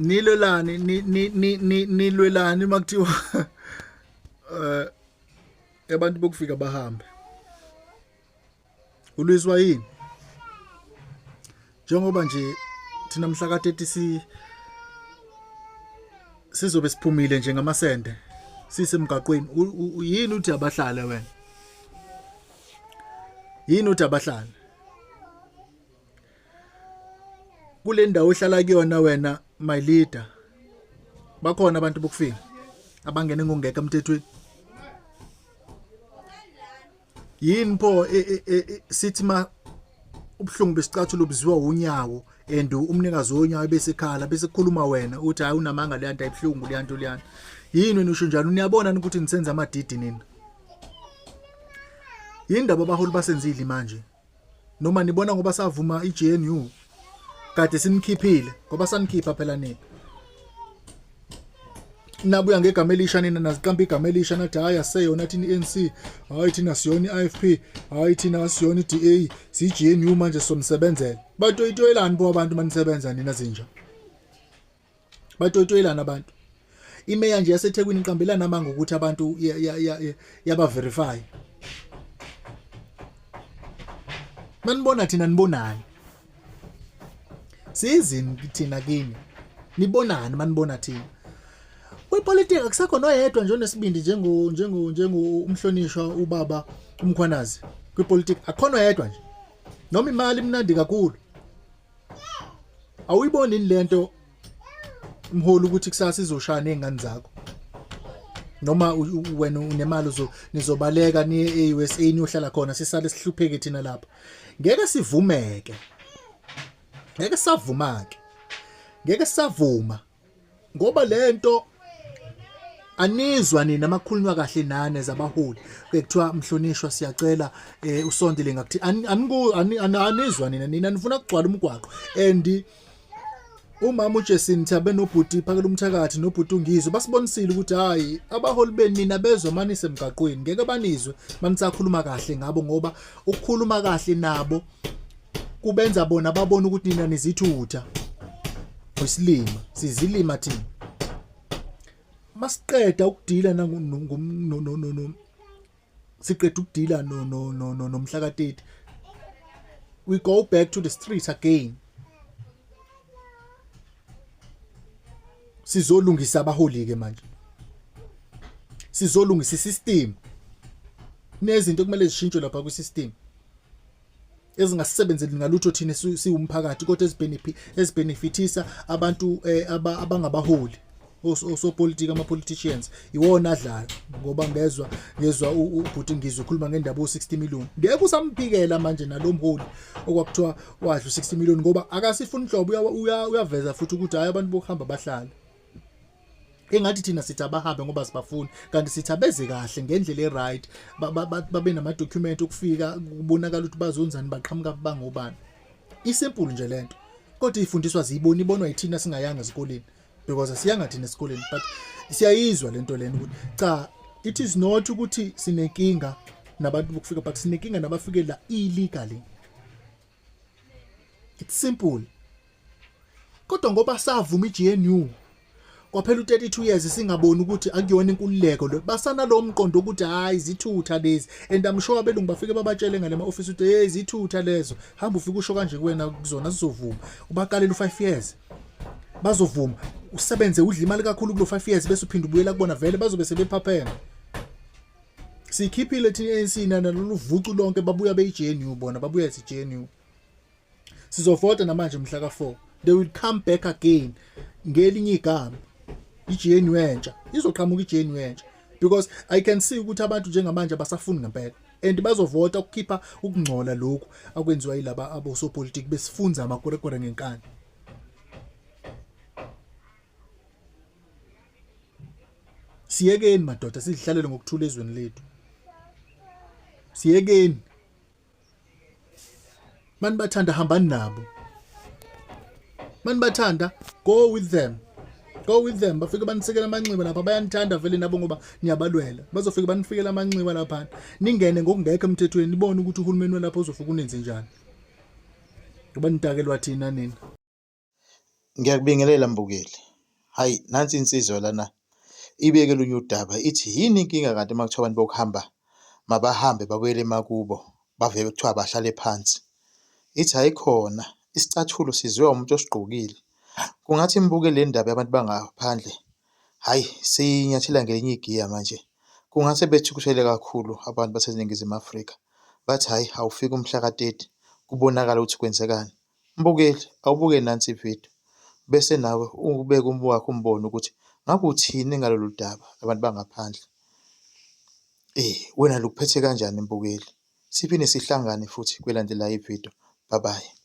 nilwelani nilwelani makuthiwa abantu bokufika bahambe ulwiswa yini njengoba nje thina mhla ka-30 sizobe siphumile nje ngamasende sisemgaqweni yini uthi abahlale wena yini uthi abahlale kule ndawo ohlala kuyona wena my leader bakhona abantu bokufika abangene ngongeka emthethweni yini pho sithi ma ubhlungu besicathulo buziwa unyawo and umnikazi wonyawo besekhala bese kukhuluma wena uthi hayi unamanga leyanto ayibhlungu leyanto leyana yini wena usho njalo niyabona ukuthi nisenza amadidi nini indaba abaholi basenzile manje noma nibona ngoba savuma iGNU kade sinikhiphile ngoba sanikhipha phela nini nabuya ngegama elisha nina naziqamba igama elisha nathi hayi aseyona thina iNC hayi thina siyona iFP hayi thina siyona iDA siGNU manje somsebenzela batoyitoyelani bo abantu manisebenza nina zinja batoyitoyelana abantu imeya nje yaseThekwini iqambelana manga ukuthi abantu yaba verify manibona thina nibonani sizini thina kini nibonani manibona thina kwipolitiki akusakho noyedwa nje onesibindi njengo umhlonishwa ubaba uMkhwanazi kwipolitiki akhona yedwa nje noma imali imnandi kakhulu awuyiboni lento umholi ukuthi kusasa izoshaya nezingane zakho noma wena unemali nizobaleka niye eUSA niyohlala khona sisale sihlupheke thina lapha ngeke sivumeke ngeke savuma-ke ngeke savuma ngoba lento anizwa nina makhulunywa kahle nane zabaholi bekuthiwa mhlonishwa siyacela usondele ngakuthi anizwa nina nifuna kugcwala umgwaqo and umama uJesin Thabe nobhuti phakela umthakathi nobhuti ungizwe basibonisile ukuthi hayi abaholi benina bezwe manise emgaqweni ngeke banizwe manisakhuluma kahle ngabo ngoba ukukhuluma kahle nabo kubenza bona babona ukuthi nina nizithutha isilima sizilima thina masiqeda ukudila no siqeda ukudila nomhla ka-30 we go back to the streets again sizolungisa abaholi ke manje sizolungisa isystem nezinto kumele zishintshwe lapha kwisystem ezingasebenzeli ngalutho thina siwumphakathi kodwa ezibenefitisa abantu abangabaholi osopolitiki ama-politicians iwona adlayo ngoba ngezwa ubhuti ngizwe ukhuluma ngendaba o-60 million ngeke usamphikela manje nalomholi okwakuthiwa wadla u-60 million ngoba akasifuna inhlobo uyaveza futhi ukuthi hayi abantu bokuhamba bahlala engathi thina sithi abahambe ngoba sibafuna kanti sithi abeze kahle ngendlela eright babe nama-document okufika kubonakala ukuthi bazonzani baqhamuka bangobani isimple nje lento kodwa ifundiswa ziyibona ibonwa yithina singayanga esikoleni because asiyanga thina esikoleni but siyayizwa lento lena ukuthi cha it is not ukuthi sinenkinga nabantu bokufika but sinenkinga nabafikela illegally it's simple kodwa ngoba savuma iGNU kwaphela u32 years singaboni ukuthi akuyona inkululeko lo basana lo mqondo ukuthi hayi izithutha lezi and I'm sure abelungu bafike babatshele ngale ma-office ukuthi hey izithutha lezo hamba ufike usho kanje kuwena kuzona sizovuma ubaqalela u5 years bazovuma usebenze udla imali kakhulu kulo 5 years bese uphinda ubuyela kubona vele bazobe sebephaphena sikhiphile thina ANC nalolu vucu lonke babuya beGNU bona babuya eGNU sizovota namanje mhla ka4 they will come back again ngelinye igama iGNU entsha izoqhamuka iGNU entsha because I can see ukuthi abantu njengamanje abasafuni ngempela and bazovota ukukhipha ukungcola lokhu akwenziwa yilaba abosopolitiki besifunza amakorekore ngenkani siyekeni madoda sidlalele ngokuthula ezweni lethu siyekeni mani bathanda hambani nabo mani bathanda go with them bafike banisekela amanxiwa lapha bayanithanda vele nabo ngoba niyabalwela bazofika banifikela amanxiwa lapha ningene ngokungekho emthethweni nibone ukuthi uhulumeni welapha uzofika unenze njani ngoba nitakelwa thina nina Ngiyakubingelela Mbukeli. Hhayi, nansi insizwa lana ibeke olunye udaba ithi yini inkinga kanti uma kuthiwa abantu bokuhamba mabahambe babuyele emakubo bavele kuthiwa bahlale phansi. Ithi ayikhona, isicathulo siziwa umuntu osigqokile. Kungathi nibuke le ndaba yabantu bangaphandle, hhayi seyinyathela ngelinye igiya manje. Kungase bethukuthele kakhulu abantu baseNingizimu Afrika bathi hhayi awufika umhla ka-30 kubonakala ukuthi kwenzekani. Mbukeli, awubuke nansi ividiyo bese nawe ubeke wakho umbono ukuthi ngabe uthini ngalolu daba labantu bangaphandle. Wena lukuphethe kanjani mbukeli? Siphinde sihlangane futhi kwelandelayo ividiyo. Bye bye.